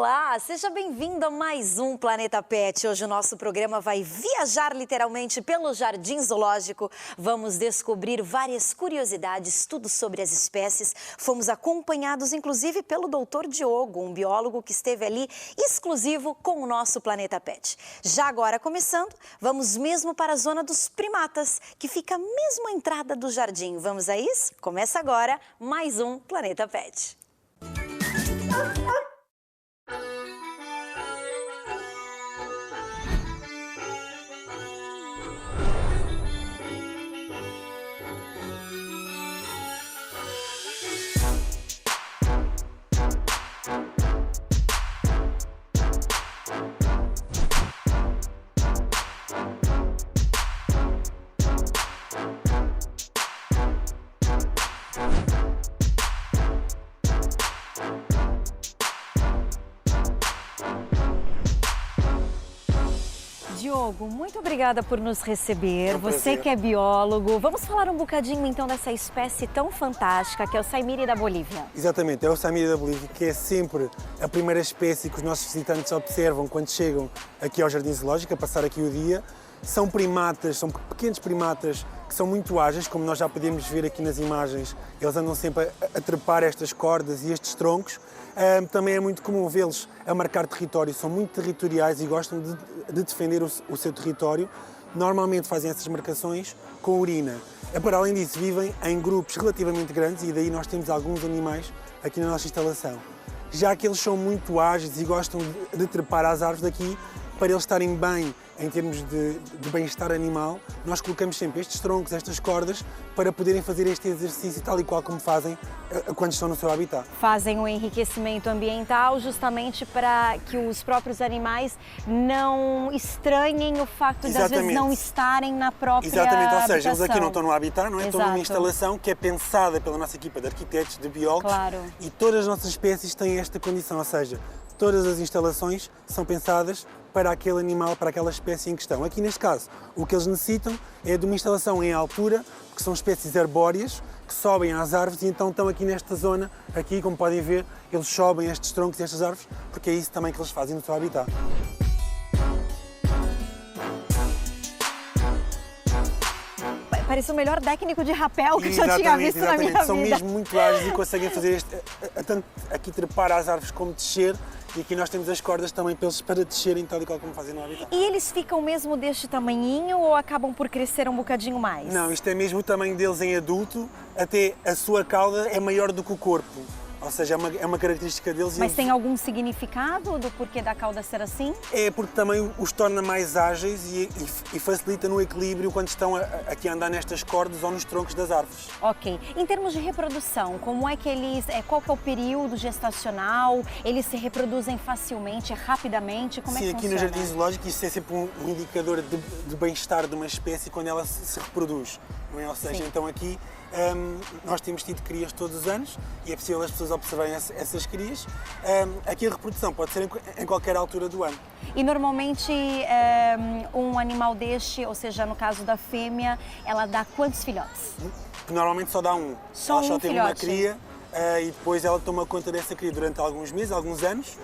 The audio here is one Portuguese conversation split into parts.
Olá, seja bem-vindo a mais um Planeta Pet. Hoje o nosso programa vai viajar literalmente pelo Jardim Zoológico. Vamos descobrir várias curiosidades, tudo sobre as espécies. Fomos acompanhados, inclusive, pelo Dr. Diogo, um biólogo que esteve ali exclusivo com o nosso Planeta Pet. Já agora, começando, vamos mesmo para a zona dos primatas, que fica mesmo à entrada do jardim. Vamos a isso? Começa agora mais um Planeta Pet. Diogo, muito obrigada por nos receber. Você que é biólogo. Vamos falar um bocadinho então dessa espécie tão fantástica que é o Saimiri da Bolívia. Exatamente, é o Saimiri da Bolívia, que é sempre a primeira espécie que os nossos visitantes observam quando chegam aqui ao Jardim Zoológico, a passar aqui o dia. São primatas, são pequenos primatas que são muito ágeis, como nós já podemos ver aqui nas imagens. Eles andam sempre a trepar estas cordas e estes troncos. Também é muito comum vê-los a marcar território, são muito territoriais e gostam de defender o seu território. Normalmente fazem essas marcações com urina. Para além disso, vivem em grupos relativamente grandes e daí nós temos alguns animais aqui na nossa instalação. Já que eles são muito ágeis e gostam de trepar às árvores daqui, para eles estarem bem em termos de bem-estar animal, nós colocamos sempre estes troncos, estas cordas, para poderem fazer este exercício tal e qual como fazem quando estão no seu habitat. Fazem o enriquecimento ambiental justamente para que os próprios animais não estranhem o facto de às vezes não estarem na própria Exatamente, ou seja, habitação. eles aqui não estão no habitat, não é? Exato. Estão numa instalação que é pensada pela nossa equipa de arquitetos, de biólogos, Claro. E todas as nossas espécies têm esta condição, ou seja, todas as instalações são pensadas para aquele animal, para aquela espécie em questão. Aqui neste caso, o que eles necessitam é de uma instalação em altura, que são espécies arbóreas, que sobem às árvores e então estão aqui nesta zona, aqui como podem ver, eles sobem estes troncos e estas árvores, porque é isso também que eles fazem no seu habitat. Parece o melhor técnico de rapel que eu tinha visto na minha vida. São mesmo muito ágeis e conseguem fazer tanto aqui trepar às árvores como descer. E aqui nós temos as cordas também para descerem tal e qual como fazem no habitat. E eles ficam mesmo deste tamanhinho ou acabam por crescer um bocadinho mais? Não, isto é mesmo o tamanho deles em adulto, até a sua cauda é maior do que o corpo. Ou seja, é uma característica deles. Mas tem algum significado do porquê da cauda ser assim? É porque também os torna mais ágeis e facilita no equilíbrio quando estão aqui a andar nestas cordas ou nos troncos das árvores. Ok. Em termos de reprodução, como é que eles... Qual que é o período gestacional? Eles se reproduzem facilmente, rapidamente? Como é que Sim, aqui funciona? no Jardim Zoológico isso é sempre um indicador de bem-estar de uma espécie quando ela se reproduz. Não é? Ou seja, então aqui nós temos tido crias todos os anos e é possível as pessoas observarem essas crias. Aqui a reprodução pode ser em qualquer altura do ano. E normalmente um animal deste, ou seja, no caso da fêmea, ela dá quantos filhotes? Normalmente só dá um. Só ela só um tem filhote. uma cria e depois ela toma conta dessa cria durante alguns meses, alguns anos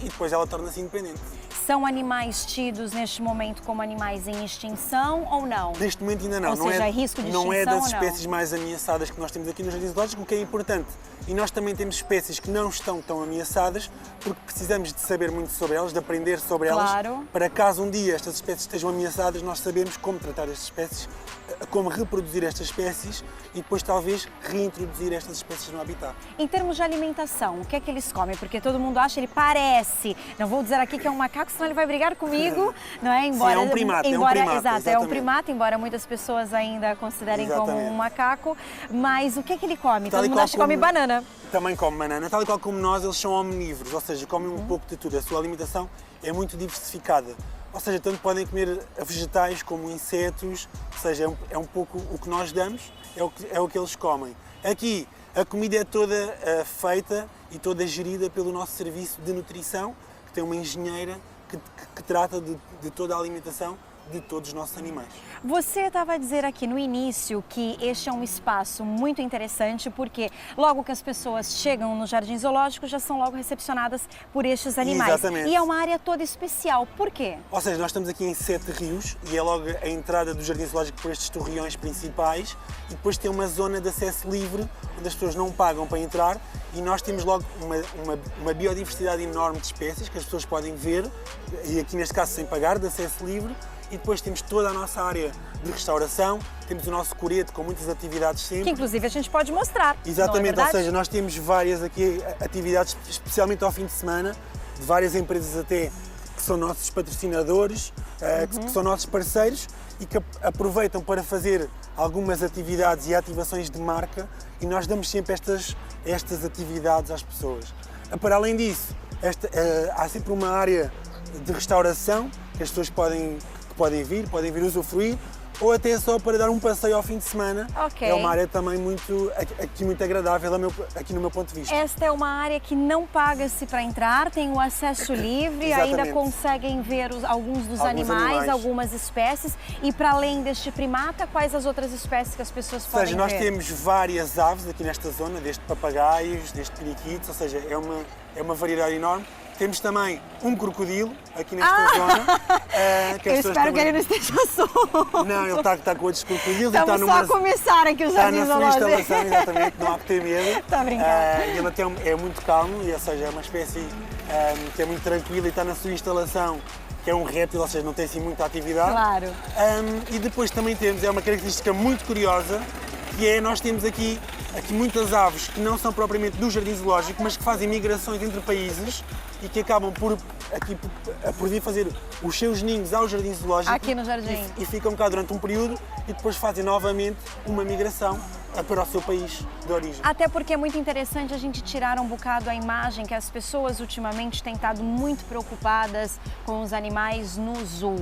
e depois ela torna-se independente. São animais tidos neste momento como animais em extinção ou não? Neste momento ainda não. Ou seja, é risco de extinção não é das ou não? espécies mais ameaçadas que nós temos aqui no Jardim Zoológico, o que é importante. E nós também temos espécies que não estão tão ameaçadas porque precisamos de saber muito sobre elas, de aprender sobre elas, para caso um dia estas espécies estejam ameaçadas, nós sabemos como tratar estas espécies, como reproduzir estas espécies e depois talvez reintroduzir estas espécies no habitat. Em termos de alimentação, o que é que eles comem? Porque todo mundo acha, ele parece, não vou dizer aqui que é um macaco, senão ele vai brigar comigo, não é? Sim, é um primata, Exato, é um primata, embora muitas pessoas ainda considerem como um macaco, mas o que é que ele come? Todo mundo acha que come banana. Também come banana, tal e qual como nós, eles são omnívoros, ou seja, comem um pouco de tudo, a sua alimentação é muito diversificada. Ou seja, tanto podem comer vegetais como insetos, ou seja, é um pouco o que nós damos, é o que eles comem. Aqui, a comida é toda feita e toda gerida pelo nosso serviço de nutrição, que tem uma engenheira que trata de toda a alimentação de todos os nossos animais. Você estava a dizer aqui no início que este é um espaço muito interessante porque logo que as pessoas chegam no Jardim Zoológico já são logo recepcionadas por estes animais. Exatamente. E é uma área toda especial. Por quê? Ou seja, nós estamos aqui em Sete Rios e é logo a entrada do Jardim Zoológico por estes torreões principais e depois tem uma zona de acesso livre onde as pessoas não pagam para entrar e nós temos logo uma biodiversidade enorme de espécies que as pessoas podem ver e aqui neste caso sem pagar, de acesso livre. E depois temos toda a nossa área de restauração, temos o nosso coreto com muitas atividades sempre. Que inclusive a gente pode mostrar. Exatamente, não é ou seja, nós temos várias aqui atividades, especialmente ao fim de semana, de várias empresas até que são nossos patrocinadores, que são nossos parceiros e que aproveitam para fazer algumas atividades e ativações de marca e nós damos sempre estas atividades às pessoas. Para além disso, há sempre uma área de restauração que as pessoas podem vir usufruir ou até só para dar um passeio ao fim de semana. Okay. É uma área também muito agradável aqui no meu ponto de vista. Esta é uma área que não paga-se para entrar, tem o acesso livre, ainda conseguem ver alguns dos animais, algumas espécies. E para além deste primata, quais as outras espécies que as pessoas podem ver? Nós temos várias aves aqui nesta zona, desde papagaios, desde periquitos, ou seja, é uma variedade enorme. Temos também um crocodilo aqui nesta zona. Eu espero que ele não esteja solto. Não, ele está com outros crocodilos. Estamos só a começar aqui o Jardim Zoológico. Está na sua instalação, exatamente, não há que ter medo. Está a brincar. Ele até é muito calmo, ou seja, é uma espécie que é muito tranquila e está na sua instalação, que é um réptil, ou seja, não tem assim muita atividade. Claro. E depois também temos, é uma característica muito curiosa, que é, nós temos aqui muitas aves que não são propriamente do Jardim Zoológico, mas que fazem migrações entre países e que acabam por vir fazer os seus ninhos ao Jardim Zoológico. Aqui no Jardim. E ficam cá durante um período e depois fazem novamente uma migração para o seu país de origem. Até porque é muito interessante a gente tirar um bocado a imagem que as pessoas ultimamente têm estado muito preocupadas com os animais no zoo.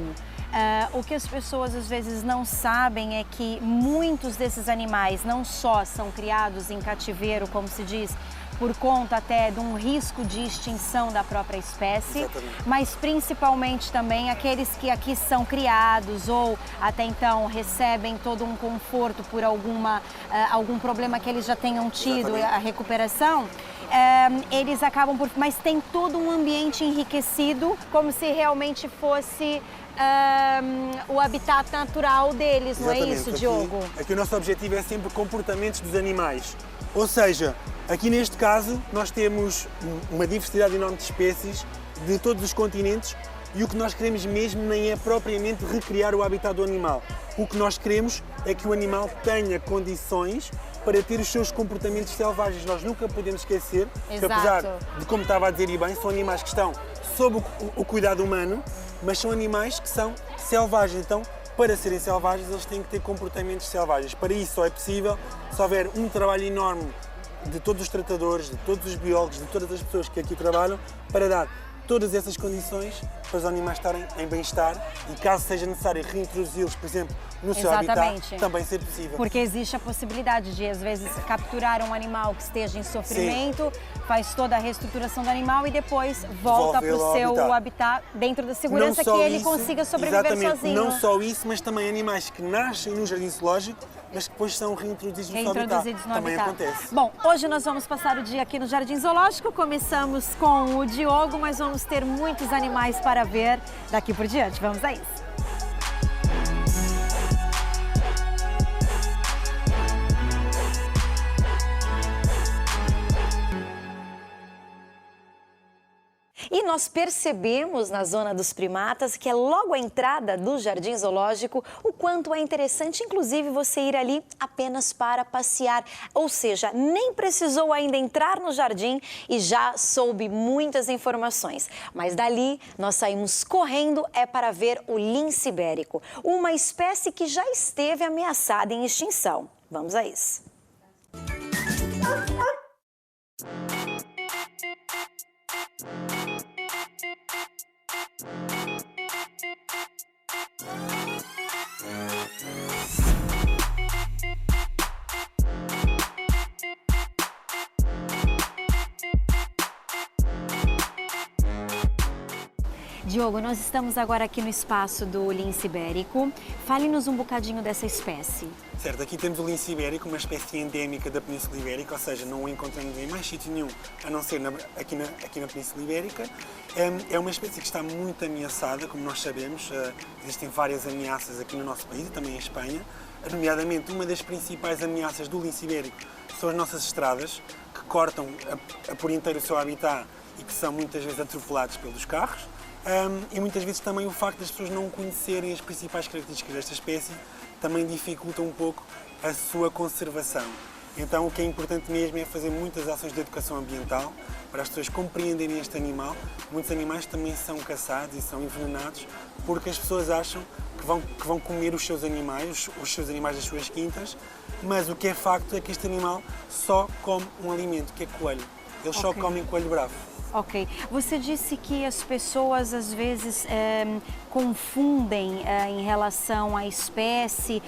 O que as pessoas às vezes não sabem é que muitos desses animais não só são criados em cativeiro, como se diz, por conta até de um risco de extinção da própria espécie, mas principalmente também aqueles que aqui são criados ou até então recebem todo um conforto por algum problema que eles já tenham tido, a recuperação. Eles acabam por... Mas tem todo um ambiente enriquecido, como se realmente fosse o habitat natural deles, não é isso, Diogo? Aqui o nosso objetivo é sempre comportamentos dos animais. Ou seja, aqui neste caso nós temos uma diversidade enorme de espécies de todos os continentes e o que nós queremos mesmo nem é propriamente recriar o habitat do animal. O que nós queremos é que o animal tenha condições para ter os seus comportamentos selvagens. Nós nunca podemos esquecer que, apesar de, como estava a dizer e bem, são animais que estão sob o cuidado humano, mas são animais que são selvagens. Então, para serem selvagens, eles têm que ter comportamentos selvagens. Para isso só é possível se houver um trabalho enorme de todos os tratadores, de todos os biólogos, de todas as pessoas que aqui trabalham, para dar todas essas condições para os animais estarem em bem-estar e, caso seja necessário reintroduzi-los, por exemplo, no seu habitat, também ser possível. Porque existe a possibilidade de, às vezes, capturar um animal que esteja em sofrimento, faz toda a reestruturação do animal e depois volta para o seu habitat dentro da segurança que ele consiga sobreviver sozinho. Não só isso, mas também animais que nascem no Jardim Zoológico, mas que depois são reintroduzidos no seu habitat. Também acontece. Bom, hoje nós vamos passar o dia aqui no Jardim Zoológico. Começamos com o Diogo, mas vamos ter muitos animais para ver daqui por diante. Vamos a isso. E nós percebemos na zona dos primatas, que é logo a entrada do Jardim Zoológico, o quanto é interessante, inclusive, você ir ali apenas para passear. Ou seja, nem precisou ainda entrar no jardim e já soube muitas informações. Mas dali, nós saímos correndo para ver o lince ibérico, uma espécie que já esteve ameaçada em extinção. Vamos a isso. Diogo, nós estamos agora aqui no espaço do lince ibérico. Fale-nos um bocadinho dessa espécie. Certo, aqui temos o lince ibérico, uma espécie endémica da Península Ibérica, ou seja, não o encontramos em mais sítio nenhum, a não ser aqui na Península Ibérica. É uma espécie que está muito ameaçada, como nós sabemos. Existem várias ameaças aqui no nosso país e também em Espanha. Nomeadamente, uma das principais ameaças do lince ibérico são as nossas estradas, que cortam por inteiro o seu habitat e que são muitas vezes atropelados pelos carros. E muitas vezes também o facto das pessoas não conhecerem as principais características desta espécie também dificulta um pouco a sua conservação. Então o que é importante mesmo é fazer muitas ações de educação ambiental para as pessoas compreenderem este animal. Muitos animais também são caçados e são envenenados porque as pessoas acham que vão comer os seus animais das suas quintas, mas o que é facto é que este animal só come um alimento, que é coelho. Eles só comem coelho bravo. Ok. Você disse que as pessoas às vezes confundem em relação à espécie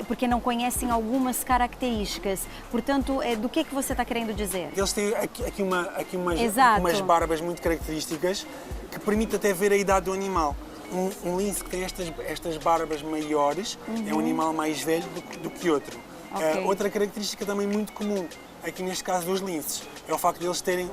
porque não conhecem algumas características. Portanto, do que você está querendo dizer? Eles têm aqui umas barbas muito características que permitem até ver a idade do animal. Um lince que tem estas barbas maiores é um animal mais velho do que outro. Okay. Outra característica também muito comum aqui neste caso dos linces é o facto de eles terem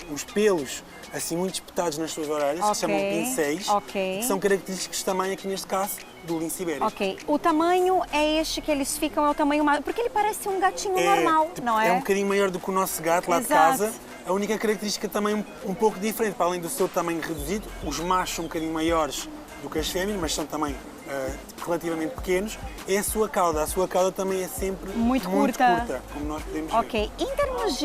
uns pelos assim muito espetados nas suas orelhas, que se chamam pincéis, que são característicos também aqui neste caso do lince ibérico. Ok. O tamanho é este que eles ficam, é o tamanho maior, porque ele parece um gatinho normal, não é? É um bocadinho maior do que o nosso gato lá de casa. A única característica também um pouco diferente, para além do seu tamanho reduzido, os machos são um bocadinho maiores do que as fêmeas, mas são também relativamente pequenos, é a sua cauda. A sua cauda também é sempre muito curta, como nós podemos ver. Ok. Em termos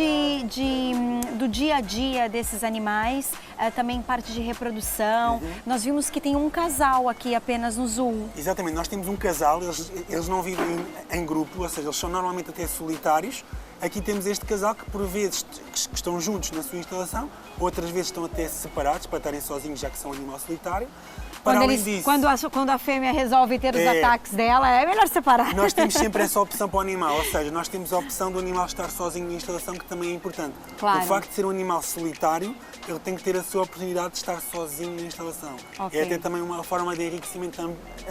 do dia a dia desses animais, também parte de reprodução, nós vimos que tem um casal aqui apenas no zoo. Exatamente, nós temos um casal, eles não vivem em grupo, ou seja, eles são normalmente até solitários. Aqui temos este casal que por vezes que estão juntos na sua instalação, outras vezes estão até separados para estarem sozinhos, já que são um animal solitário. Quando a fêmea resolve ter os ataques dela, é melhor separar. Nós temos sempre essa opção para o animal, ou seja, nós temos a opção do animal estar sozinho na instalação, que também é importante. Claro. O facto de ser um animal solitário, ele tem que ter a sua oportunidade de estar sozinho na instalação. É até também uma forma de enriquecimento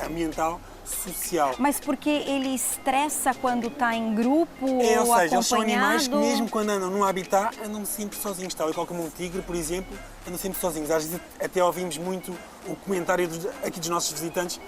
ambiental social. Mas porque ele estressa quando está em grupo ou seja, acompanhado? Eles são animais que mesmo quando andam num habitat, andam sempre sozinhos, tal e qual como um tigre, por exemplo, andam sempre sozinhos. Às vezes até ouvimos muito o comentário aqui dos nossos visitantes: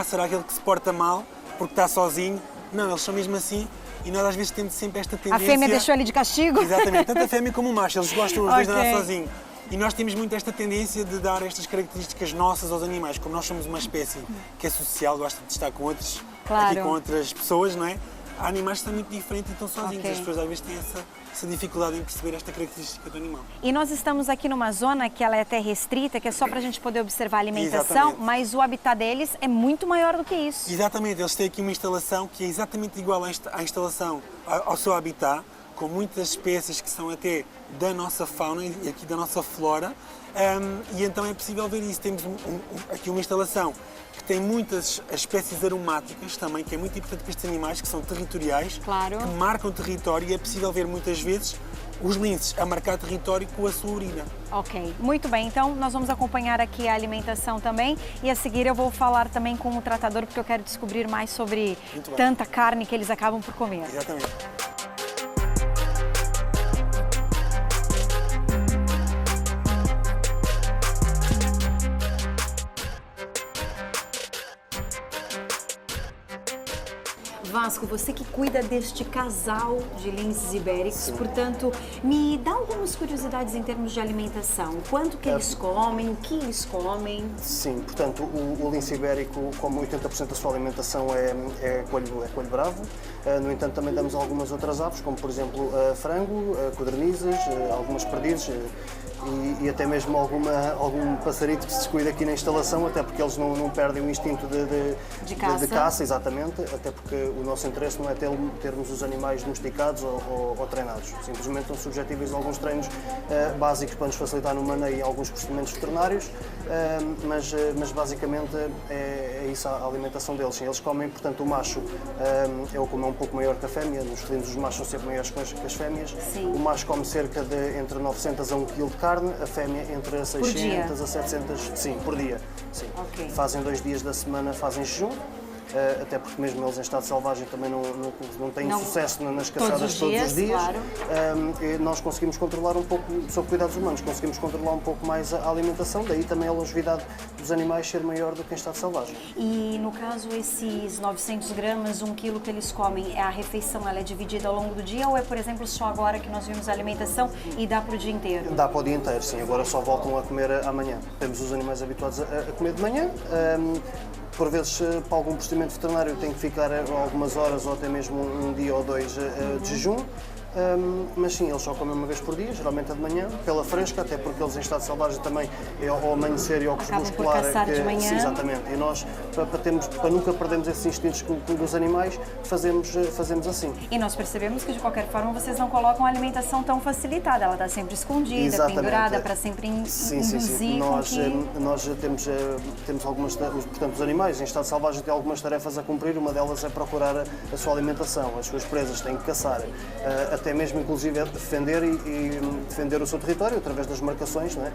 será aquele que se porta mal porque está sozinho? Não, eles são mesmo assim e nós às vezes temos sempre esta tendência... A fêmea deixou ele de castigo? Exatamente, tanto a fêmea como o macho, eles gostam os dois de andar sozinhos. E nós temos muito esta tendência de dar estas características nossas aos animais. Como nós somos uma espécie que é social, gosta de estar com outros, aqui com outras pessoas, não é? Há animais que são muito diferentes e estão sozinhos. As pessoas às vezes têm essa dificuldade em perceber esta característica do animal. E nós estamos aqui numa zona que ela é até restrita, que é só para a gente poder observar a alimentação, exatamente. Mas o habitat deles é muito maior do que isso. Exatamente, eles têm aqui uma instalação que é exatamente igual à instalação, ao seu habitat, com muitas espécies que são até da nossa fauna e aqui da nossa flora, e então é possível ver isso. Temos aqui uma instalação que tem muitas espécies aromáticas também, que é muito importante para estes animais, que são territoriais, que marcam território, e é possível ver muitas vezes os linces a marcar território com a sua urina. Ok, muito bem. Então nós vamos acompanhar aqui a alimentação também e a seguir eu vou falar também com o tratador, porque eu quero descobrir mais sobre tanta carne que eles acabam por comer. Exatamente. Vasco, você que cuida deste casal de linces ibéricos, portanto, me dá algumas curiosidades em termos de alimentação. Quanto que eles comem, o que eles comem? Sim, portanto, o lince ibérico, como 80% da sua alimentação é coelho bravo. No entanto, também damos algumas outras aves, como por exemplo frango, codornizes, algumas perdizes e até mesmo algum passarito que se descuida aqui na instalação, até porque eles não perdem o instinto de caça, exatamente, até porque o nosso interesse não é termos os animais domesticados ou treinados. Simplesmente estão subjetíveis a alguns treinos básicos para nos facilitar no maneio e alguns procedimentos veterinários, mas basicamente é isso a alimentação deles. Eles comem, portanto, o macho é o come um pouco maior que a fêmea, nos felinos os machos são sempre maiores que as fêmeas. Sim. O macho come cerca de entre 900 a 1 kg de carne, a fêmea entre 600 a 700, sim, por dia. Sim. Okay. Fazem 2 dias da semana, fazem jejum. Até porque mesmo eles em estado selvagem também não têm sucesso nas caçadas todos os dias. Claro. Nós conseguimos controlar um pouco, sob cuidados humanos, conseguimos controlar um pouco mais a alimentação, daí também a longevidade dos animais ser maior do que em estado selvagem. E no caso, esses 900 gramas, 1 quilo que eles comem, a refeição ela é dividida ao longo do dia ou é, por exemplo, só agora que nós vimos a alimentação e dá para o dia inteiro? Dá para o dia inteiro, sim. Agora só voltam a comer amanhã. Temos os animais habituados a comer de manhã. Por vezes, para algum procedimento veterinário, tem que ficar algumas horas ou até mesmo um dia ou 2 de jejum. Mas sim, eles só comem uma vez por dia, geralmente é de manhã, pela fresca, até porque eles em estado selvagem também é ao amanhecer e ao crepuscular. Acabam por caçar de manhã. Sim, exatamente. E nós, para nunca perdermos esses instintos dos animais, fazemos assim. E nós percebemos que, de qualquer forma, vocês não colocam a alimentação tão facilitada, ela está sempre escondida, Exatamente. Pendurada, para sempre induzir. Sim. Nós temos algumas, portanto, os animais em estado selvagem têm algumas tarefas a cumprir, uma delas é procurar a sua alimentação, as suas presas têm que caçar, até mesmo inclusive defender e defender o seu território através das marcações, não é?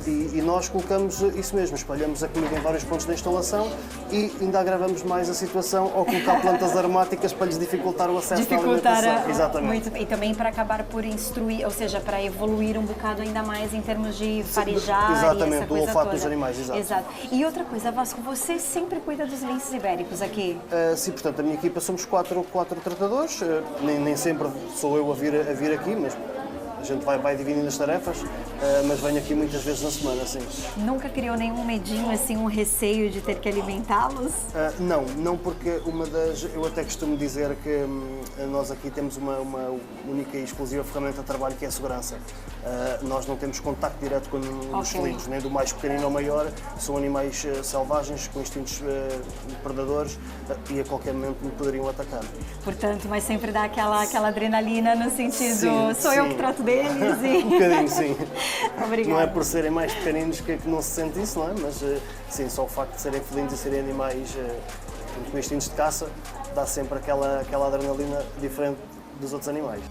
E nós colocamos isso mesmo, espalhamos a comida em vários pontos da instalação e ainda agravamos mais a situação ao colocar plantas aromáticas para lhes dificultar o acesso à alimentação. Exatamente. E também para acabar por instruir, ou seja, para evoluir um bocado ainda mais em termos de farejar. Exatamente, e essa coisa o olfato toda. dos animais, exato. E outra coisa, Vasco, você sempre cuida dos linces ibéricos aqui? Sim, portanto, a minha equipa somos quatro tratadores, nem sempre sou eu a vir aqui, mas a gente vai dividindo as tarefas, mas venho aqui muitas vezes na semana, sim. Nunca criou nenhum medinho, assim, um receio de ter que alimentá-los? Não, porque eu até costumo dizer que nós aqui temos uma única e exclusiva ferramenta de trabalho que é a segurança. Nós não temos contacto direto com os felinos, nem do mais pequenino ao maior, são animais selvagens, com instintos predadores e a qualquer momento me poderiam atacar. Portanto, mas sempre dá aquela adrenalina no sentido, sim, sou eu que trato deles e... Um bocadinho, sim. Obrigada. Não é por serem mais pequeninos que não se sente isso, não é? Mas sim, só o facto de serem felinos e serem animais com instintos de caça dá sempre aquela adrenalina diferente dos outros animais.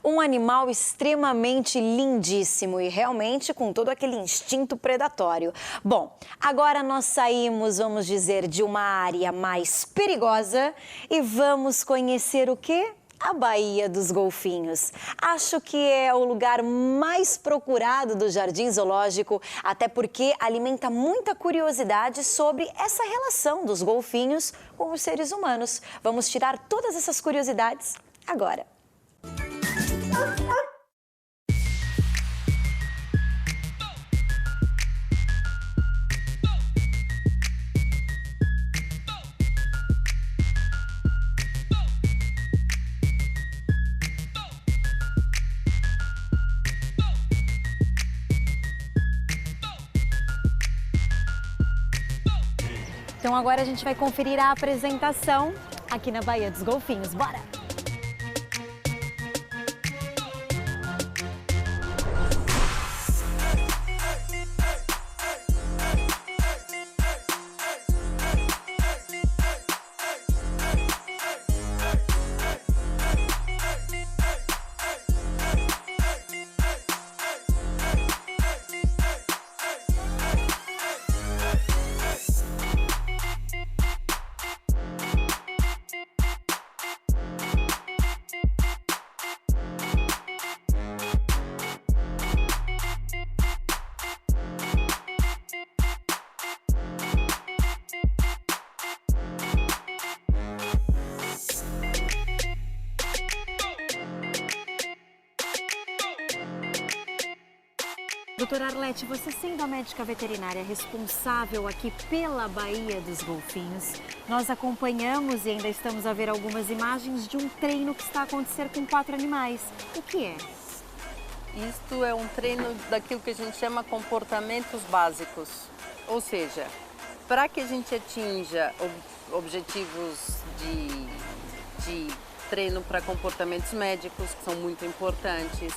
Um animal extremamente lindíssimo e realmente com todo aquele instinto predatório. Bom, agora nós saímos, vamos dizer, de uma área mais perigosa e vamos conhecer o quê? A Baía dos Golfinhos. Acho que é o lugar mais procurado do Jardim Zoológico, até porque alimenta muita curiosidade sobre essa relação dos golfinhos com os seres humanos. Vamos tirar todas essas curiosidades agora. Então agora a gente vai conferir a apresentação aqui na Baía dos Golfinhos. Bora! Doutora Arlete, você sendo a médica veterinária responsável aqui pela Baía dos Golfinhos, nós acompanhamos e ainda estamos a ver algumas imagens de um treino que está a acontecer com 4 animais. O que é? Isto é um treino daquilo que a gente chama comportamentos básicos. Ou seja, para que a gente atinja objetivos de treino para comportamentos médicos, que são muito importantes,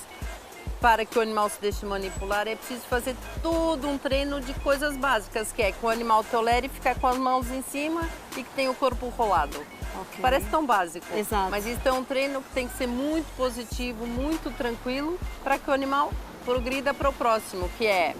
para que o animal se deixe manipular, é preciso fazer todo um treino de coisas básicas, que é que o animal tolere ficar com as mãos em cima e que tenha o corpo rolado. Ok. Parece tão básico, Exato. mas isso é um treino que tem que ser muito positivo, muito tranquilo, para que o animal progrida para o próximo, que é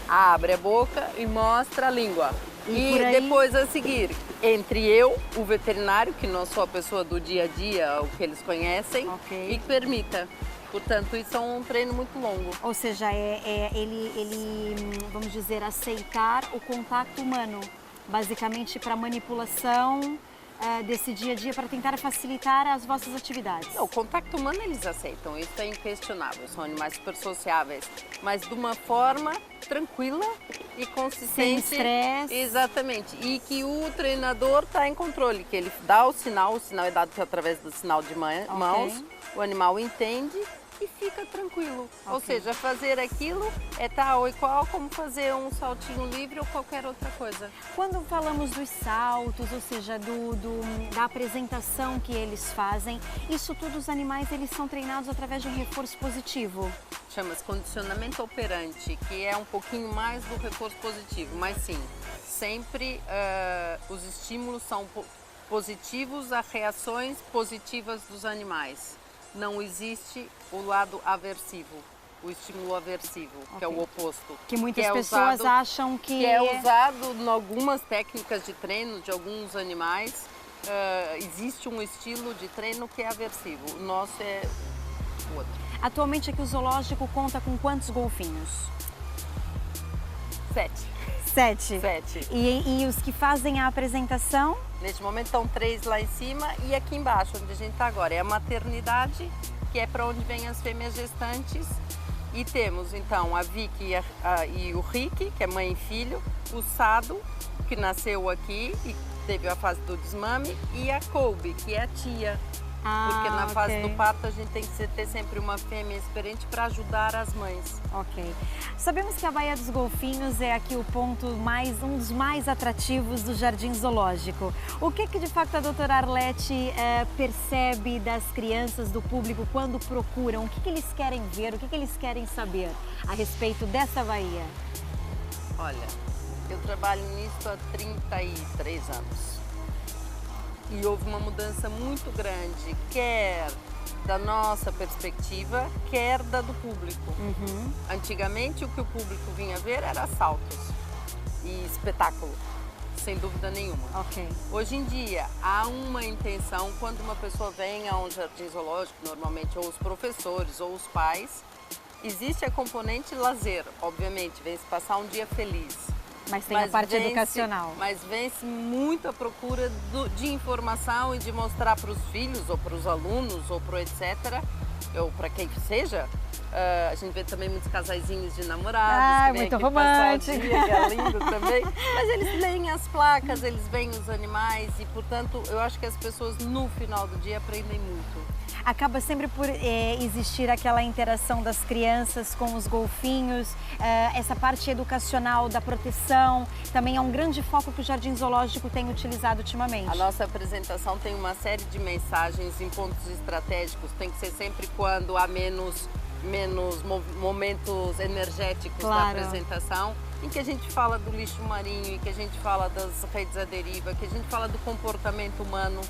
abre a boca e mostra a língua. E E depois a seguir, entre eu, o veterinário, que não sou a pessoa do dia a dia, o que eles conhecem, Ok. e que permita. Portanto, isso é um treino muito longo. Ou seja, ele, vamos dizer, aceitar o contato humano, basicamente para manipulação desse dia a dia, para tentar facilitar as vossas atividades. Não, o contato humano eles aceitam, isso é inquestionável, são animais super sociáveis, mas de uma forma tranquila e consistente. Sem estresse. Exatamente, e que o treinador está em controle, que ele dá o sinal é dado através do sinal de mãos, o animal entende e fica tranquilo. Ou seja, fazer aquilo é tal e qual como fazer um saltinho livre ou qualquer outra coisa. Quando falamos dos saltos, ou seja, da apresentação que eles fazem, isso tudo os animais eles são treinados através de um reforço positivo. Chama-se condicionamento operante, que é um pouquinho mais do reforço positivo, mas sim, sempre os estímulos são positivos a reações positivas dos animais. Não existe o lado aversivo, o estímulo aversivo, que é o oposto. Que muitas pessoas acham que é usado em algumas técnicas de treino de alguns animais. Existe um estilo de treino que é aversivo, o nosso é o outro. Atualmente aqui o zoológico conta com quantos golfinhos? 7. 7. 7. E os que fazem a apresentação? Neste momento estão 3 lá em cima e aqui embaixo, onde a gente está agora. É a maternidade, que é para onde vêm as fêmeas gestantes. E temos então a Vicky e o Rick, que é mãe e filho. O Sado, que nasceu aqui e teve a fase do desmame. E a Colby, que é a tia. Porque na fase do parto a gente tem que ter sempre uma fêmea experiente para ajudar as mães. Ok. Sabemos que a Baía dos Golfinhos é aqui o ponto um dos mais atrativos do Jardim Zoológico. O que de fato a doutora Arlete percebe das crianças, do público, quando procuram? O que eles querem ver, o que eles querem saber a respeito dessa baía? Olha, eu trabalho nisso há 33 anos. E houve uma mudança muito grande, quer da nossa perspectiva, quer da do público. Antigamente, o que o público vinha ver era saltos e espetáculo, sem dúvida nenhuma. Hoje em dia, há uma intenção, quando uma pessoa vem a um jardim zoológico, normalmente ou os professores ou os pais, existe a componente lazer, obviamente, vem se passar um dia feliz. Mas tem a parte educacional. Mas vem-se muito à procura de informação e de mostrar para os filhos, ou para os alunos, ou para o etc., ou para quem seja. A gente vê também muitos casaizinhos de namorados. Que muito aqui romântico. Passar o dia, que é lindo também. Mas eles leem as placas, eles veem os animais e, portanto, eu acho que as pessoas no final do dia aprendem muito. Acaba sempre por existir aquela interação das crianças com os golfinhos, essa parte educacional da proteção, também é um grande foco que o Jardim Zoológico tem utilizado ultimamente. A nossa apresentação tem uma série de mensagens em pontos estratégicos, tem que ser sempre quando há menos momentos energéticos da apresentação, em que a gente fala do lixo marinho, em que a gente fala das redes à deriva, que a gente fala do comportamento humano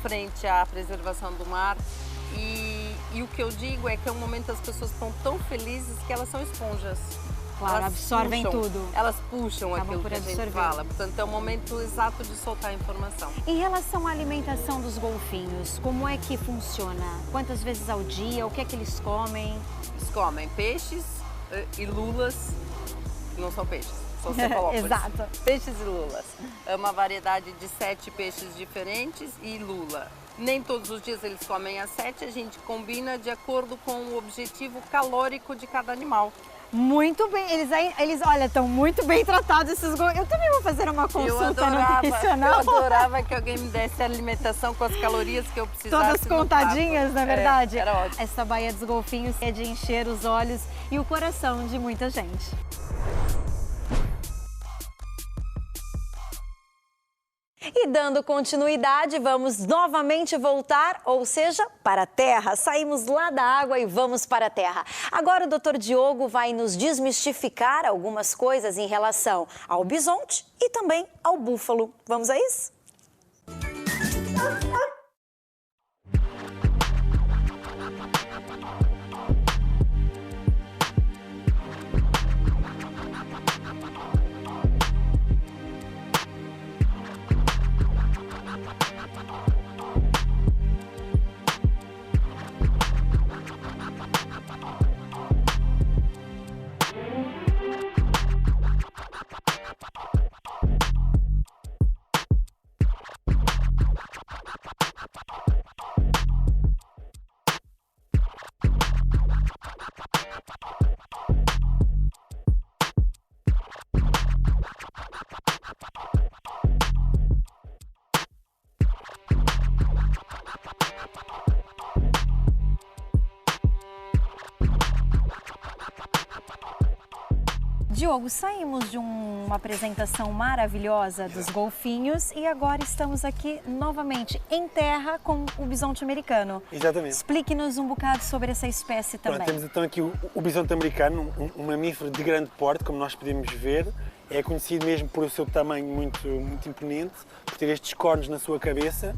frente à preservação do mar. E o que eu digo é que é um momento que as pessoas estão tão felizes que elas são esponjas. Claro, elas absorvem tudo. Elas puxam Acabam aquilo por que a gente absorver. fala. Portanto, é o momento exato de soltar a informação. Em relação à alimentação dos golfinhos, como é que funciona? Quantas vezes ao dia? O que é que eles comem? Eles comem peixes e lulas, que não são peixes, são cefalópodes. Exato. Peixes e lulas. É uma variedade de 7 peixes diferentes e lula. Nem todos os dias eles comem as 7, a gente combina de acordo com o objetivo calórico de cada animal. Muito bem, eles olha, estão muito bem tratados esses golfinhos. Eu também vou fazer uma consulta nutricional. Eu adorava que alguém me desse a alimentação com as calorias que eu precisasse. Todas contadinhas, na verdade. Era ótimo. Essa Baía dos Golfinhos é de encher os olhos e o coração de muita gente. E dando continuidade, vamos novamente voltar, ou seja, para a terra. Saímos lá da água e vamos para a terra. Agora o Dr. Diogo vai nos desmistificar algumas coisas em relação ao bisonte e também ao búfalo. Vamos a isso? Diogo, saímos de uma apresentação maravilhosa dos golfinhos e agora estamos aqui novamente em terra com o bisonte americano. Exatamente. Explique-nos um bocado sobre essa espécie também. Pronto, temos então aqui o bisonte americano, um mamífero de grande porte, como nós podemos ver. É conhecido mesmo por o seu tamanho muito imponente, por ter estes cornos na sua cabeça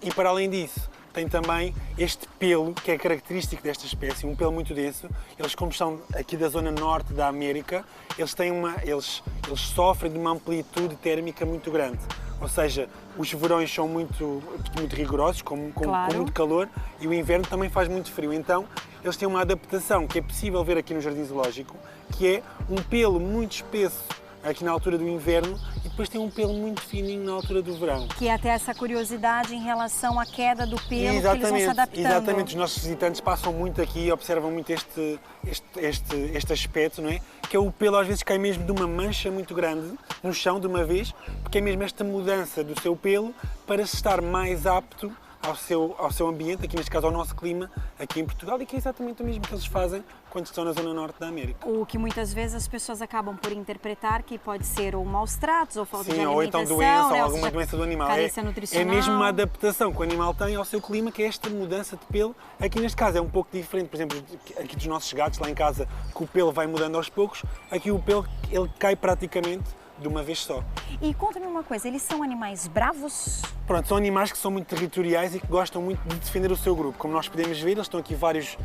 e para além disso tem também este pelo que é característico desta espécie, um pelo muito denso. Eles, como são aqui da zona norte da América, eles sofrem de uma amplitude térmica muito grande. Ou seja, os verões são muito rigorosos, com muito calor, e o inverno também faz muito frio. Então, eles têm uma adaptação que é possível ver aqui no Jardim Zoológico, que é um pelo muito espesso aqui na altura do inverno e depois tem um pelo muito fininho na altura do verão. Que é até essa curiosidade em relação à queda do pelo, que eles vão se adaptando. Exatamente, os nossos visitantes passam muito aqui e observam muito este aspecto, não é? Que é o pelo às vezes cai mesmo de uma mancha muito grande no chão de uma vez, porque é mesmo esta mudança do seu pelo para se estar mais apto ao seu ambiente, aqui neste caso ao nosso clima, aqui em Portugal, e que é exatamente o mesmo que eles fazem quando estão na zona norte da América. O que muitas vezes as pessoas acabam por interpretar que pode ser ou maus tratos, ou falta de alimentação, ou então doença, ou alguma doença do animal. Carência nutricional. É mesmo uma adaptação que o animal tem ao seu clima, que é esta mudança de pelo. Aqui neste caso é um pouco diferente, por exemplo, aqui dos nossos gatos lá em casa, que o pelo vai mudando aos poucos, aqui o pelo ele cai praticamente de uma vez só. E conta-me uma coisa, eles são animais bravos? Pronto, são animais que são muito territoriais e que gostam muito de defender o seu grupo. Como nós podemos ver, eles estão aqui vários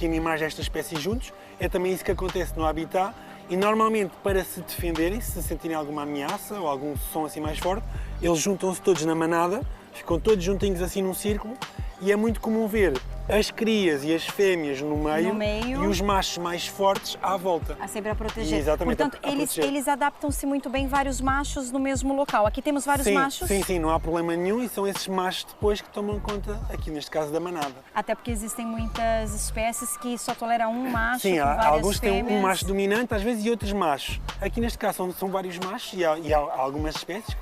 animais desta espécie juntos. É também isso que acontece no habitat. E normalmente, para se defenderem, se sentirem alguma ameaça ou algum som assim mais forte, eles juntam-se todos na manada, ficam todos juntinhos assim num círculo. E é muito comum ver as crias e as fêmeas no meio e os machos mais fortes à volta. Sempre a proteger. Exatamente. Portanto, eles adaptam-se muito bem, vários machos no mesmo local. Aqui temos vários machos. Sim, não há problema nenhum e são esses machos depois que tomam conta, aqui neste caso, da manada. Até porque existem muitas espécies que só toleram um macho. Sim, há alguns fêmeas. têm um macho dominante, às vezes, e outros machos. Aqui neste caso são vários machos e há algumas espécies.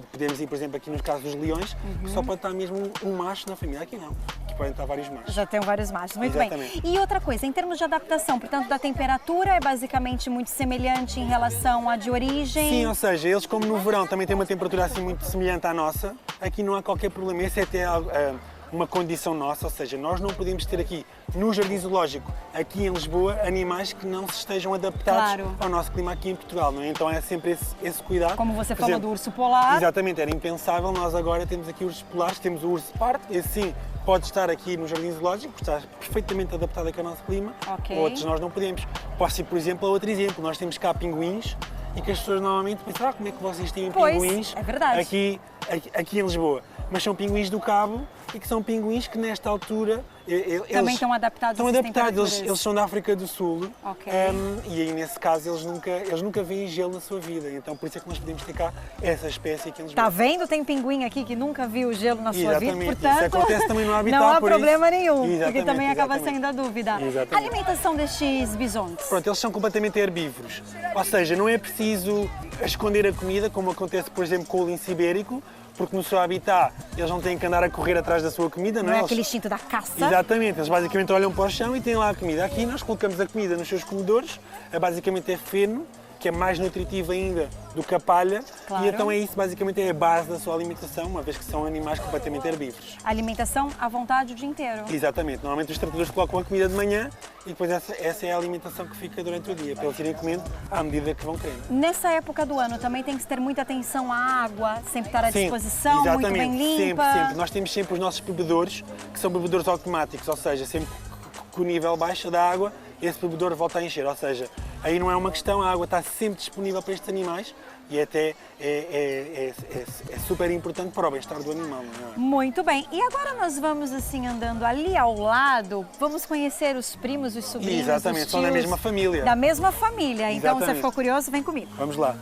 Podemos ir, por exemplo, aqui nos casos dos leões, que só pode estar mesmo um macho na família. Aqui não, aqui podem estar vários machos. Já tem vários machos, muito Exatamente. bem. E outra coisa, em termos de adaptação, portanto, da temperatura é basicamente muito semelhante em relação à de origem? Sim, ou seja, eles como no verão também têm uma temperatura assim muito semelhante à nossa, aqui não há qualquer problema, esse é até uma condição nossa, ou seja, nós não podemos ter aqui no Jardim Zoológico, aqui em Lisboa, animais que não se estejam adaptados ao nosso clima aqui em Portugal, não é? Então é sempre esse cuidado. Como você falou do urso polar. Exatamente, era impensável, nós agora temos aqui ursos polares, temos o urso pardo, esse sim pode estar aqui no Jardim Zoológico, porque está perfeitamente adaptado aqui ao nosso clima, outros nós não podemos. Posso ir, por exemplo, a outro exemplo, nós temos cá pinguins, e que as pessoas normalmente pensam, como é que vocês têm pinguins aqui em Lisboa? Mas são pinguins do Cabo e que são pinguins que nesta altura também estão adaptados. Estão adaptados, eles são da África do Sul e aí nesse caso eles nunca veem gelo na sua vida, então por isso é que nós podemos ter cá essa espécie aqui em Lisboa. Está vendo? Tem pinguim aqui que nunca viu gelo na sua vida, portanto isso acontece também no habitat, não há problema nenhum, porque também acaba exatamente. sendo a dúvida. Exatamente. A alimentação destes bisontes? Pronto, eles são completamente herbívoros, ou seja, não é preciso esconder a comida como acontece, por exemplo, com o lince ibérico, porque no seu habitat eles não têm que andar a correr atrás da sua comida, não é? Aquele instinto da caça. Exatamente, eles basicamente olham para o chão e têm lá a comida. Aqui nós colocamos a comida nos seus comedores, basicamente é feno, que é mais nutritivo ainda do que a palha. Claro. E então é isso, basicamente é a base da sua alimentação, uma vez que são animais completamente herbívoros. Alimentação à vontade o dia inteiro. Exatamente, normalmente os tratadores colocam a comida de manhã e depois essa é a alimentação que fica durante o dia, para eles irem comendo à medida que vão querendo. Nessa época do ano também tem que ter muita atenção à água, sempre estar à Sim, disposição, muito bem limpa. sempre. Nós temos sempre os nossos bebedouros, que são bebedouros automáticos, ou seja, sempre que o nível baixa da água, esse bebedouro volta a encher, ou seja, aí não é uma questão, a água está sempre disponível para estes animais e até é super importante para o bem-estar do animal. Não é? Muito bem. E agora nós vamos assim andando ali ao lado, vamos conhecer os primos, os sobrinhos, Exatamente, os são da tios, mesma família. Da mesma família. Então, você Exatamente. ficou curioso? Vem comigo. Vamos lá.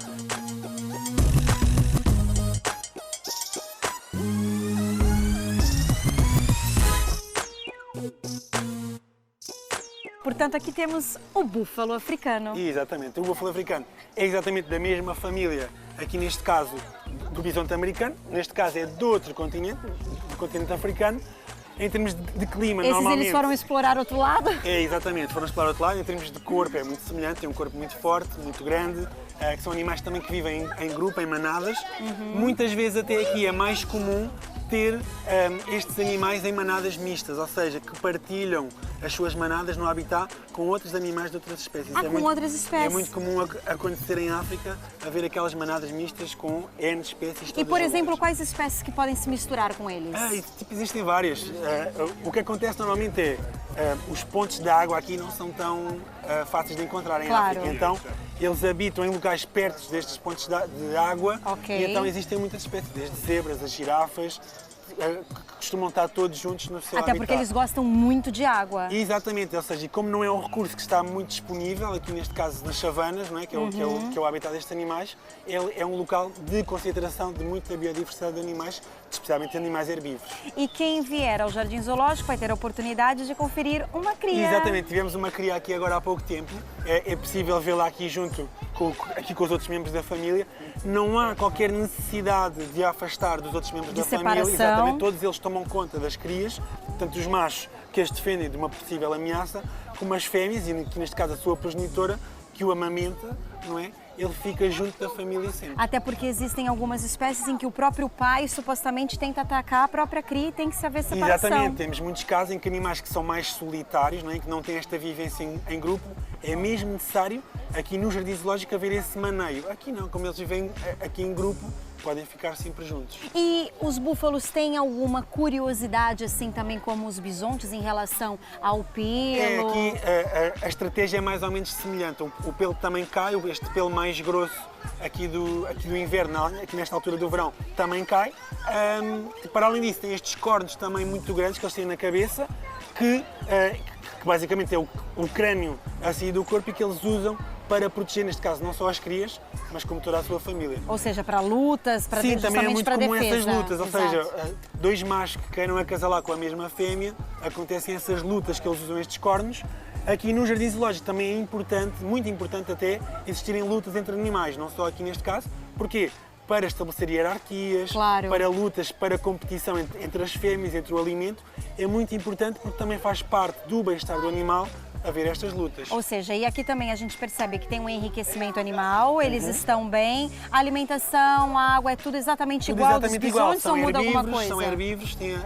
Portanto, aqui temos o búfalo africano. Exatamente, o búfalo africano é exatamente da mesma família, aqui neste caso do bisonte americano, neste caso é de outro continente, do continente africano. Em termos de clima, Esses normalmente... eles foram explorar outro lado? É, exatamente, foram explorar outro lado. Em termos de corpo é muito semelhante, tem um corpo muito forte, muito grande, que são animais também que vivem em grupo, em manadas. Muitas vezes até aqui é mais comum ter estes animais em manadas mistas, ou seja, que partilham as suas manadas no habitat com outros animais de outras espécies. Com outras espécies. É muito comum acontecer em África, haver aquelas manadas mistas com N espécies. E, por exemplo, juntas. quais espécies que podem se misturar com eles? Existem várias. O que acontece normalmente é os pontos de água aqui não são tão fáceis de encontrar em Claro. África. Então, eles habitam em locais perto destes pontos de água Ok. e então existem muitas espécies, desde zebras, as girafas, que costumam estar todos juntos no seu Até habitat. porque eles gostam muito de água. Exatamente, ou seja, como não é um recurso que está muito disponível, aqui neste caso nas savanas, não é? que é o habitat destes animais, é um local de concentração de muita biodiversidade de animais, especialmente de animais herbívoros. E quem vier ao Jardim Zoológico vai ter a oportunidade de conferir uma cria. Exatamente, tivemos uma cria aqui agora há pouco tempo, é possível vê-la aqui junto aqui com os outros membros da família. Não há qualquer necessidade de a afastar dos outros membros De da separação. família. Exatamente, todos eles tomam conta das crias, tanto os machos que as defendem de uma possível ameaça, como as fêmeas, e aqui neste caso a sua progenitora, que o amamenta, não é? Ele fica junto da família sempre. Até porque existem algumas espécies em que o próprio pai supostamente tenta atacar a própria cria e tem que haver separação. Exatamente, temos muitos casos em que animais que são mais solitários, não é? Que não têm esta vivência em grupo, é mesmo necessário aqui no Jardim Zoológico haver esse maneio. Aqui não, como eles vivem aqui em grupo, podem ficar sempre juntos. E os búfalos têm alguma curiosidade, assim, também como os bisontes, em relação ao pelo? Aqui a estratégia é mais ou menos semelhante. O pelo também cai, este pelo mais grosso aqui do inverno, aqui nesta altura do verão, também cai. Para além disso, tem estes cornos também muito grandes que eles têm na cabeça, que basicamente é o crânio a sair do corpo e que eles usam para proteger, neste caso, não só as crias, mas como toda a sua família. Ou seja, para lutas, para Sim, também é justamente muito para comum defesa. essas lutas, ou Exato. seja, dois machos que queiram acasalar com a mesma fêmea, acontecem essas lutas que eles usam estes cornos. Aqui no Jardim Zoológico também é importante, muito importante até, existirem lutas entre animais, não só aqui neste caso. Porquê? Para estabelecer hierarquias, Claro. para lutas, para competição entre as fêmeas, entre o alimento, é muito importante porque também faz parte do bem-estar do animal haver estas lutas. Ou seja, e aqui também a gente percebe que tem um enriquecimento animal, eles estão bem, a alimentação, a água, é tudo exatamente Tudo igual exatamente dos igual, bisontes ou muda alguma coisa? são herbívoros, têm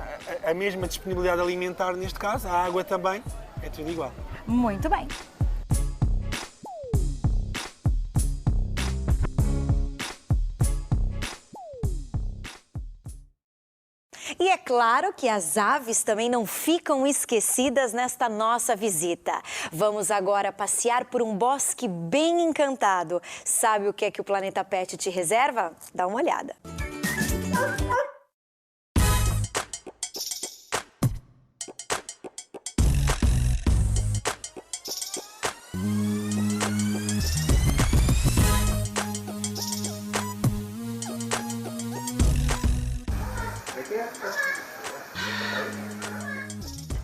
a mesma disponibilidade alimentar neste caso, a água também, é tudo igual. Muito bem. E é claro que as aves também não ficam esquecidas nesta nossa visita. Vamos agora passear por um bosque bem encantado. Sabe o que é que o Planeta Pet te reserva? Dá uma olhada.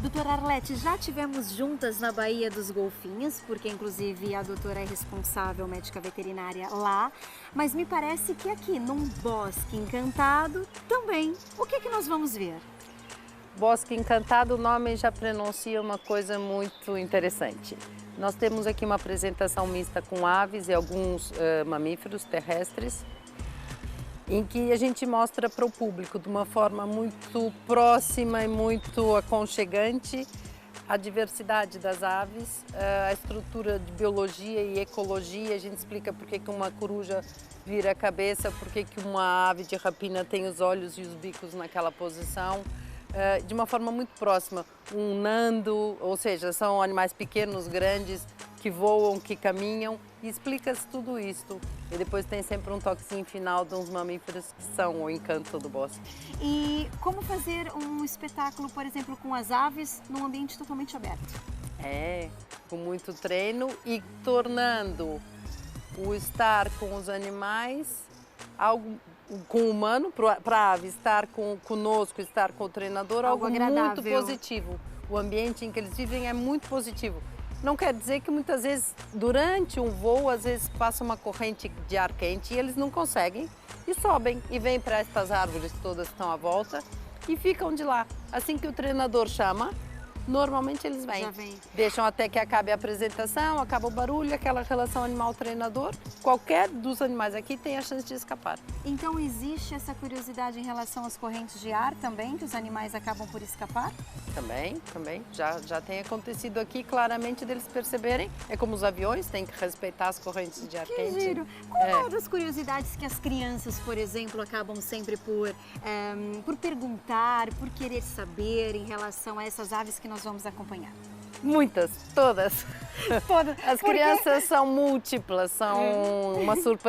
Doutora Arlete, já tivemos juntas na Baía dos Golfinhos, porque inclusive a doutora é responsável, médica veterinária lá, mas me parece que aqui, num bosque encantado, também. O que é que nós vamos ver? Bosque Encantado, o nome já pronuncia uma coisa muito interessante. Nós temos aqui uma apresentação mista com aves e alguns mamíferos terrestres, em que a gente mostra para o público de uma forma muito próxima e muito aconchegante a diversidade das aves, a estrutura de biologia e ecologia. A gente explica por que uma coruja vira a cabeça, por que uma ave de rapina tem os olhos e os bicos naquela posição, de uma forma muito próxima. Um nando, ou seja, são animais pequenos, grandes, que voam, que caminham, e explica-se tudo isto. E depois tem sempre um toquezinho final de uns mamíferos que são o encanto do bosque. E como fazer um espetáculo, por exemplo, com as aves num ambiente totalmente aberto? Com muito treino e tornando o estar com os animais algo, com o humano, para a ave estar conosco, estar com o treinador, algo muito positivo. O ambiente em que eles vivem é muito positivo. Não quer dizer que muitas vezes, durante um voo, às vezes passa uma corrente de ar quente e eles não conseguem e sobem e vêm para estas árvores todas que estão à volta e ficam de lá. Assim que o treinador chama, normalmente eles vêm. Deixam até que acabe a apresentação, acaba o barulho, aquela relação animal-treinador. Qualquer dos animais aqui tem a chance de escapar. Então existe essa curiosidade em relação às correntes de ar também, que os animais acabam por escapar? Também. Já tem acontecido aqui, claramente, deles perceberem. É como os aviões, tem que respeitar as correntes de ar quente. Que giro! Qual é uma das curiosidades que as crianças, por exemplo, acabam sempre por perguntar, por querer saber em relação a essas aves que nós vamos acompanhar? Muitas, todas. As crianças são múltiplas, são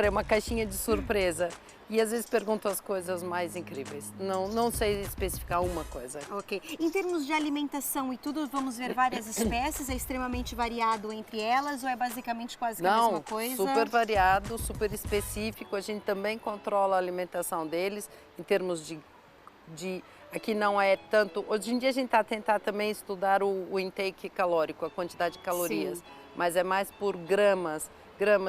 uma caixinha de surpresa. E às vezes perguntam as coisas mais incríveis. Não sei especificar uma coisa. Ok. Em termos de alimentação e tudo, vamos ver várias espécies. É extremamente variado entre elas ou é basicamente quase que a mesma coisa? Super variado, super específico. A gente também controla a alimentação deles em termos de aqui não é tanto... Hoje em dia a gente está a tentar também estudar o intake calórico, a quantidade de calorias. Sim. Mas é mais por gramas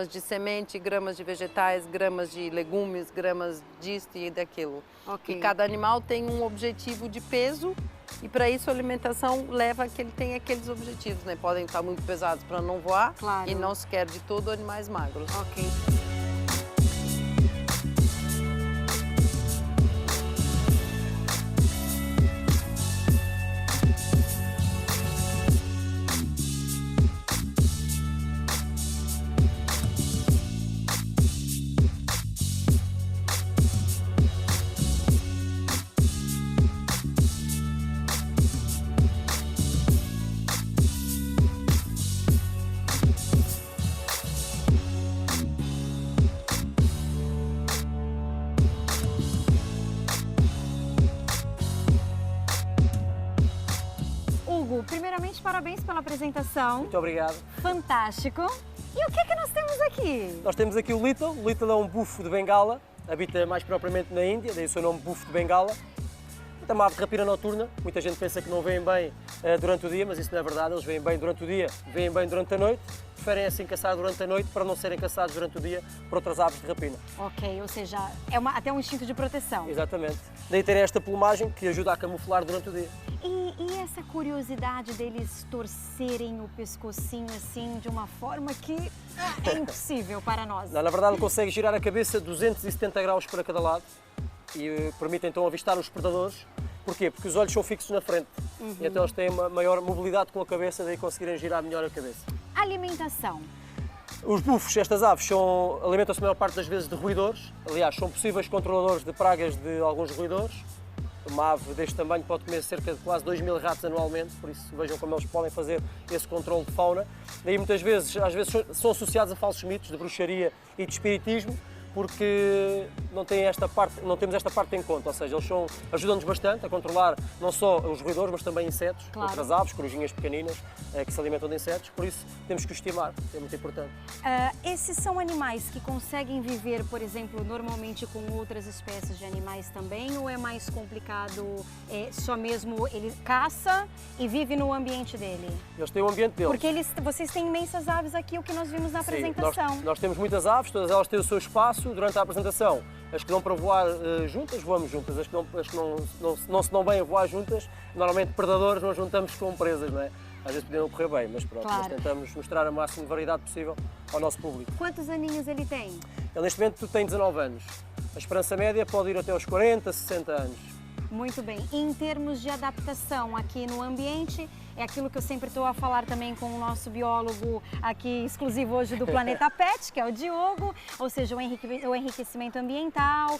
de semente, gramas de vegetais, gramas de legumes, gramas disso e daquilo. Okay. E cada animal tem um objetivo de peso e para isso a alimentação leva a que ele tenha aqueles objetivos, né? Podem estar muito pesados para não voar, claro. E não se quer de todo animais magros. Ok. Primeiramente, parabéns pela apresentação. Muito obrigado. Fantástico. E o que é que nós temos aqui? Nós temos aqui o Little. O Little é um bufo de Bengala, habita mais propriamente na Índia, daí o seu nome bufo de Bengala. É uma ave de rapina noturna. Muita gente pensa que não vêm bem durante o dia, mas isso não é verdade. Eles vêm bem durante o dia, vêm bem durante a noite. Preferem assim caçar durante a noite para não serem caçados durante o dia por outras aves de rapina. Ok, ou seja, é até um instinto de proteção. Exatamente. Daí terem esta plumagem que ajuda a camuflar durante o dia. E essa curiosidade deles torcerem o pescocinho assim de uma forma que é impossível para nós? Não, na verdade, ele consegue girar a cabeça 270 graus para cada lado e permite então avistar os predadores. Porquê? Porque os olhos são fixos na frente. E então eles têm uma maior mobilidade com a cabeça, daí conseguirem girar melhor a cabeça. Alimentação. Os bufos, estas aves, alimentam-se a maior parte das vezes de roedores. Aliás, são possíveis controladores de pragas de alguns roedores. Uma ave deste tamanho pode comer cerca de quase 2.000 ratos anualmente, por isso vejam como eles podem fazer esse controle de fauna. Daí muitas vezes, às vezes são associados a falsos mitos de bruxaria e de espiritismo, porque não temos esta parte em conta, ou seja, eles ajudam-nos bastante a controlar não só os roedores, mas também insetos, claro. Outras aves, corujinhas pequeninas, que se alimentam de insetos, por isso temos que os estimar, é muito importante. Esses são animais que conseguem viver, por exemplo, normalmente com outras espécies de animais também, ou é mais complicado, só mesmo ele caça e vive no ambiente dele? Eles têm o ambiente deles. Porque vocês têm imensas aves aqui, o que nós vimos na apresentação. Nós temos muitas aves, todas elas têm o seu espaço, isso, durante a apresentação, as que dão para voar juntas, voamos juntas. As que não se dão bem a voar juntas, normalmente predadores, nós juntamos com presas, não é? Às vezes podiam correr bem, mas pronto, Claro. nós tentamos mostrar a máxima variedade possível ao nosso público. Quantos aninhos ele tem? Ele neste momento tem 19 anos. A esperança média pode ir até aos 40, 60 anos. Muito bem. E em termos de adaptação aqui no ambiente, é aquilo que eu sempre estou a falar também com o nosso biólogo aqui exclusivo hoje do Planeta Pet, que é o Diogo, ou seja, o enriquecimento ambiental.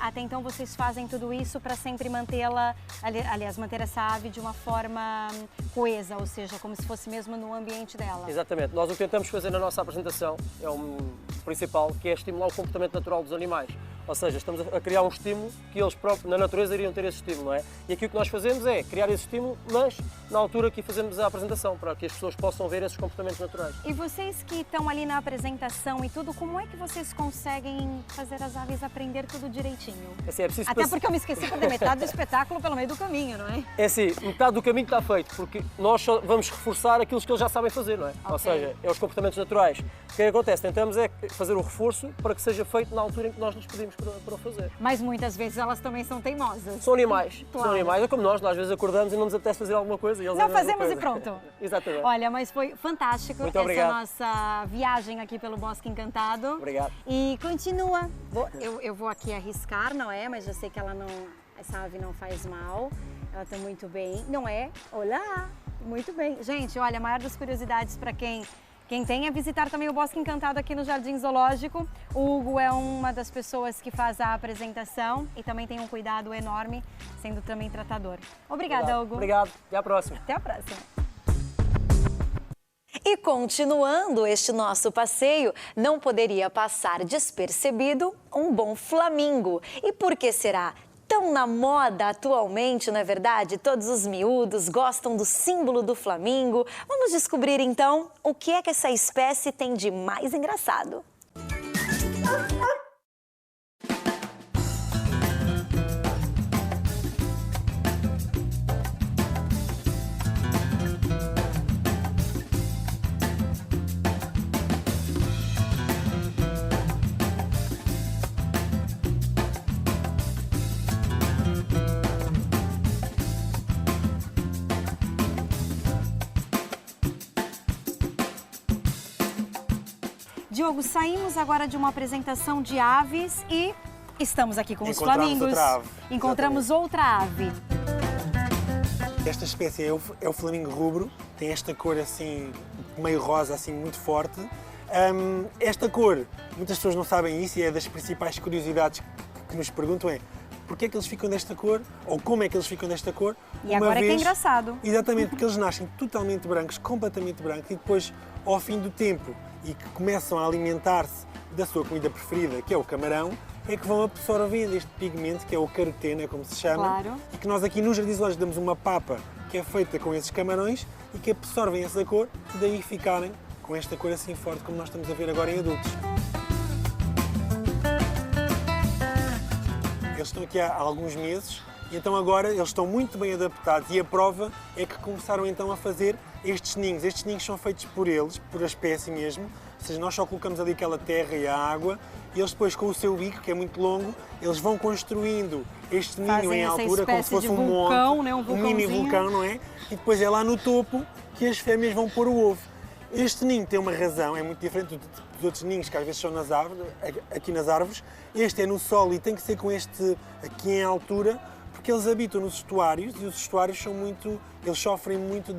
Até então vocês fazem tudo isso para sempre mantê-la, aliás, manter essa ave de uma forma coesa, ou seja, como se fosse mesmo no ambiente dela. Exatamente. Nós o que tentamos fazer na nossa apresentação é o principal, que é estimular o comportamento natural dos animais. Ou seja, estamos a criar um estímulo que eles próprios, na natureza, iriam ter esse estímulo, não é? E aqui o que nós fazemos é criar esse estímulo, mas na altura que fazemos a apresentação, para que as pessoas possam ver esses comportamentos naturais. E vocês que estão ali na apresentação e tudo, como é que vocês conseguem fazer as aves aprender tudo direitinho? Assim, é preciso Até porque eu me esqueci de metade do espetáculo pelo meio do caminho, não é? É assim, metade do caminho está feito, porque nós só vamos reforçar aquilo que eles já sabem fazer, não é? Ou seja, é os comportamentos naturais. O que acontece? Tentamos é fazer o reforço para que seja feito na altura em que nós nos pedimos para o fazer. Mas muitas vezes elas também são teimosas. São animais, Claro. são animais, é como nós às vezes acordamos e não nos apetece fazer alguma coisa e eles Não a mesma fazemos e coisa. pronto. Exatamente. Olha, mas foi fantástico Muito essa obrigado. nossa viagem aqui pelo Bosque Encantado. Obrigado. E continua. Eu vou aqui arriscar, não é? Mas eu sei que essa ave não faz mal. Ela está muito bem. Não é? Olá! Muito bem. Gente, olha, a maior das curiosidades para quem tem é visitar também o Bosque Encantado aqui no Jardim Zoológico. O Hugo é uma das pessoas que faz a apresentação e também tem um cuidado enorme, sendo também tratador. Obrigada, Hugo. Obrigado. Até à próxima. Até a próxima. E continuando este nosso passeio, não poderia passar despercebido um bom flamingo. E por que será tão na moda atualmente, não é verdade? Todos os miúdos gostam do símbolo do flamingo. Vamos descobrir então o que é que essa espécie tem de mais engraçado. Diogo, saímos agora de uma apresentação de aves e estamos aqui com os Encontramos flamingos. outra ave. Encontramos outra ave. Esta espécie é o flamingo rubro, tem esta cor assim, meio rosa, assim, muito forte. Esta cor, muitas pessoas não sabem isso e é das principais curiosidades que nos perguntam é porque é que eles ficam desta cor ou como é que eles ficam desta cor. E agora é que é engraçado. Exatamente, porque eles nascem totalmente brancos, completamente brancos e depois, ao fim do tempo e que começam a alimentar-se da sua comida preferida, que é o camarão, é que vão absorvendo este pigmento, que é o caroteno, é como se chama, Claro. e que nós aqui nos Jardins Zoológicos damos uma papa que é feita com esses camarões e que absorvem essa cor e daí ficarem com esta cor assim forte, como nós estamos a ver agora em adultos. Eles estão aqui há alguns meses e então agora eles estão muito bem adaptados e a prova é que começaram então a fazer estes ninhos. Estes ninhos são feitos por eles, por a espécie mesmo, ou seja, nós só colocamos ali aquela terra e a água e eles depois com o seu bico, que é muito longo, eles vão construindo este ninho Fazem em essa altura, como se espécie fosse de um vulcão, monte, né? Um um mini vulcãozinho. vulcão, não é? E depois é lá no topo que as fêmeas vão pôr o ovo. Este ninho tem uma razão, é muito diferente dos outros ninhos que às vezes são nas árvores, aqui nas árvores. Este é no solo e tem que ser com este aqui em altura, porque eles habitam nos estuários e os estuários são muito, eles sofrem muito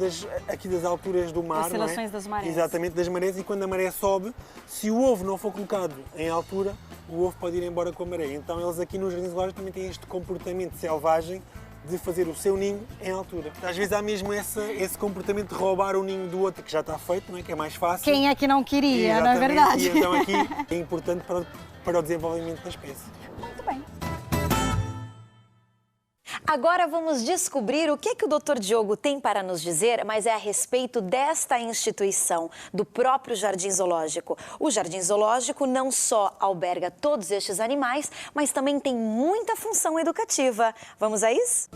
aqui das alturas do mar, não é? Oscilações das marés. Exatamente, das marés, e quando a maré sobe, se o ovo não for colocado em altura, o ovo pode ir embora com a maré. Então eles aqui nos Jardins Zoológicos também têm este comportamento selvagem de fazer o seu ninho em altura. Às vezes há mesmo esse comportamento de roubar o ninho do outro que já está feito, não é? Que é mais fácil. Quem é que não queria, não é Exatamente. verdade? E então aqui é importante para o desenvolvimento da espécie. Muito bem. Agora vamos descobrir o que o Dr. Diogo tem para nos dizer, mas é a respeito desta instituição, do próprio Jardim Zoológico. O Jardim Zoológico não só alberga todos estes animais, mas também tem muita função educativa. Vamos a isso?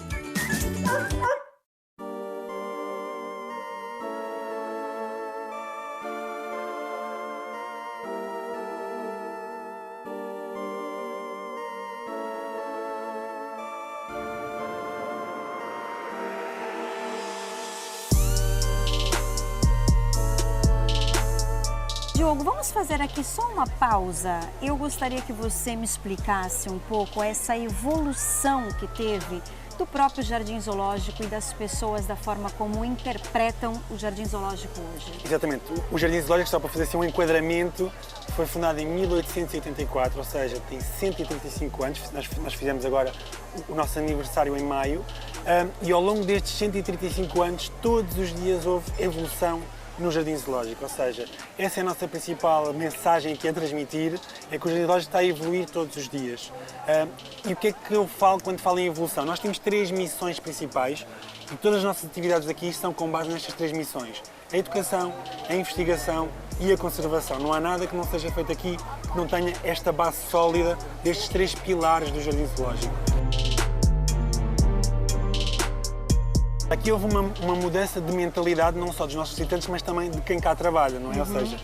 Diogo, vamos fazer aqui só uma pausa. Eu gostaria que você me explicasse um pouco essa evolução que teve do próprio Jardim Zoológico e das pessoas, da forma como interpretam o Jardim Zoológico hoje. Exatamente. O Jardim Zoológico, só para fazer assim um enquadramento, foi fundado em 1884, ou seja, tem 135 anos. Nós fizemos agora o nosso aniversário em maio. E ao longo destes 135 anos, todos os dias houve evolução no Jardim Zoológico, ou seja, essa é a nossa principal mensagem aqui a transmitir, é que o Jardim Zoológico está a evoluir todos os dias. E o que é que eu falo quando falo em evolução? Nós temos 3 missões principais e todas as nossas atividades aqui estão com base nestas 3 missões. A educação, a investigação e a conservação. Não há nada que não seja feito aqui que não tenha esta base sólida destes 3 pilares do Jardim Zoológico. Aqui houve uma mudança de mentalidade, não só dos nossos visitantes, mas também de quem cá trabalha, não é? Ou seja,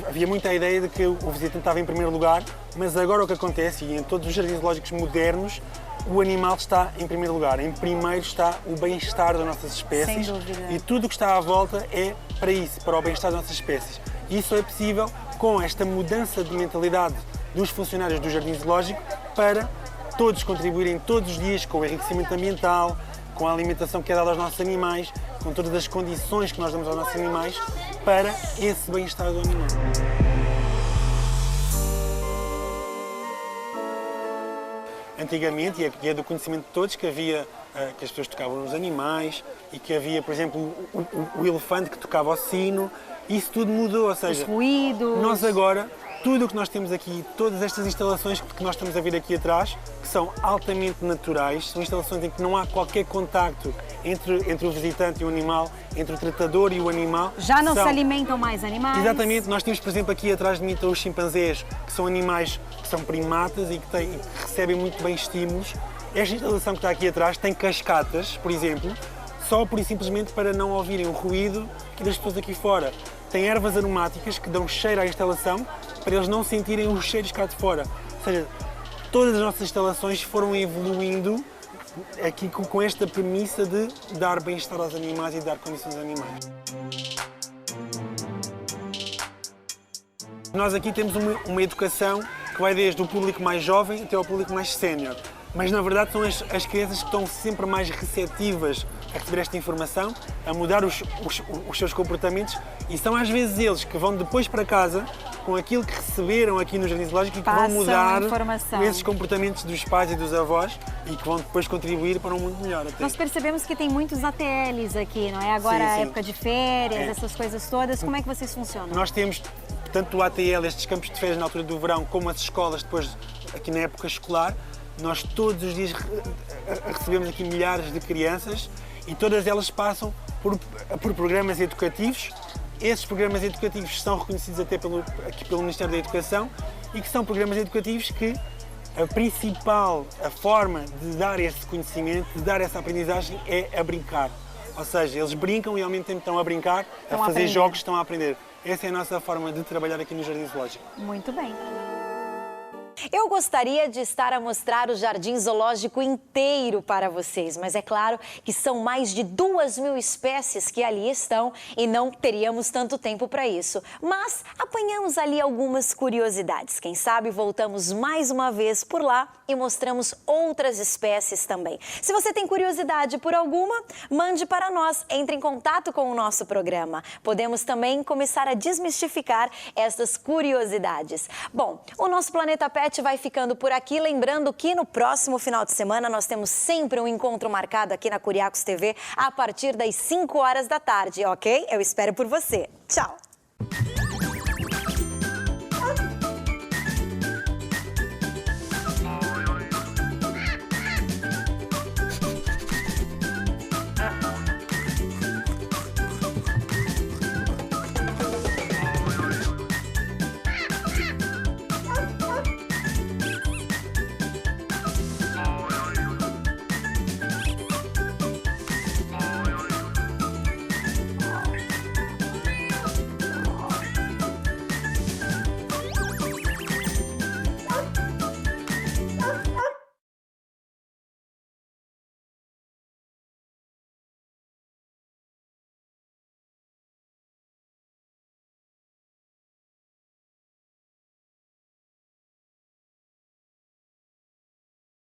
havia muita ideia de que o visitante estava em primeiro lugar, mas agora o que acontece, e em todos os jardins zoológicos modernos, o animal está em primeiro lugar. Em primeiro está o bem-estar das nossas espécies. Sem dúvida. E tudo o que está à volta é para isso, para o bem-estar das nossas espécies. E isso é possível com esta mudança de mentalidade dos funcionários do Jardim Zoológico para todos contribuírem todos os dias com o enriquecimento ambiental, com a alimentação que é dada aos nossos animais, com todas as condições que nós damos aos nossos animais para esse bem-estar do animal. Antigamente, e é do conhecimento de todos, que havia que as pessoas tocavam nos animais e que havia, por exemplo, o elefante que tocava ao sino. Isso tudo mudou, ou seja, os ruídos. Nós agora, tudo o que nós temos aqui, todas estas instalações que nós estamos a ver aqui atrás, que são altamente naturais, são instalações em que não há qualquer contacto entre o visitante e o animal, entre o tratador e o animal. Já não se alimentam mais animais? Exatamente. Nós temos, por exemplo, aqui atrás de mim os chimpanzés, que são animais que são primatas e que recebem muito bem estímulos. Esta instalação que está aqui atrás tem cascatas, por exemplo, só por e simplesmente para não ouvirem o ruído das pessoas aqui fora. Tem ervas aromáticas que dão cheiro à instalação para eles não sentirem os cheiros cá de fora. Ou seja, todas as nossas instalações foram evoluindo aqui com esta premissa de dar bem-estar aos animais e dar condições aos animais. Nós aqui temos uma educação que vai desde o público mais jovem até ao público mais sénior. Mas, na verdade, são as crianças que estão sempre mais receptivas a receber esta informação, a mudar os seus comportamentos, e são às vezes eles que vão depois para casa com aquilo que receberam aqui no Jardim Zoológico e que vão mudar esses comportamentos dos pais e dos avós e que vão depois contribuir para um mundo melhor. Até. Nós percebemos que tem muitos ATLs aqui, não é? Agora a época de férias, essas coisas todas. Como é que vocês funcionam? Nós temos tanto o ATL, estes campos de férias na altura do verão, como as escolas depois aqui na época escolar. Nós todos os dias recebemos aqui milhares de crianças e todas elas passam por programas educativos. Esses programas educativos são reconhecidos até aqui pelo Ministério da Educação e que são programas educativos que a forma de dar esse conhecimento, de dar essa aprendizagem é a brincar. Ou seja, eles brincam e ao mesmo tempo estão a brincar, a fazer jogos, estão a aprender. Essa é a nossa forma de trabalhar aqui no Jardim Zoológico. Muito bem. Eu gostaria de estar a mostrar o Jardim Zoológico inteiro para vocês, mas é claro que são mais de 2.000 espécies que ali estão e não teríamos tanto tempo para isso. Mas apanhamos ali algumas curiosidades. Quem sabe voltamos mais uma vez por lá e mostramos outras espécies também. Se você tem curiosidade por alguma, mande para nós, entre em contato com o nosso programa. Podemos também começar a desmistificar essas curiosidades. Bom, o nosso Planeta Pet vai ficando por aqui, lembrando que no próximo final de semana nós temos sempre um encontro marcado aqui na Curiacos TV a partir das 5 horas da tarde, ok? Eu espero por você. Tchau!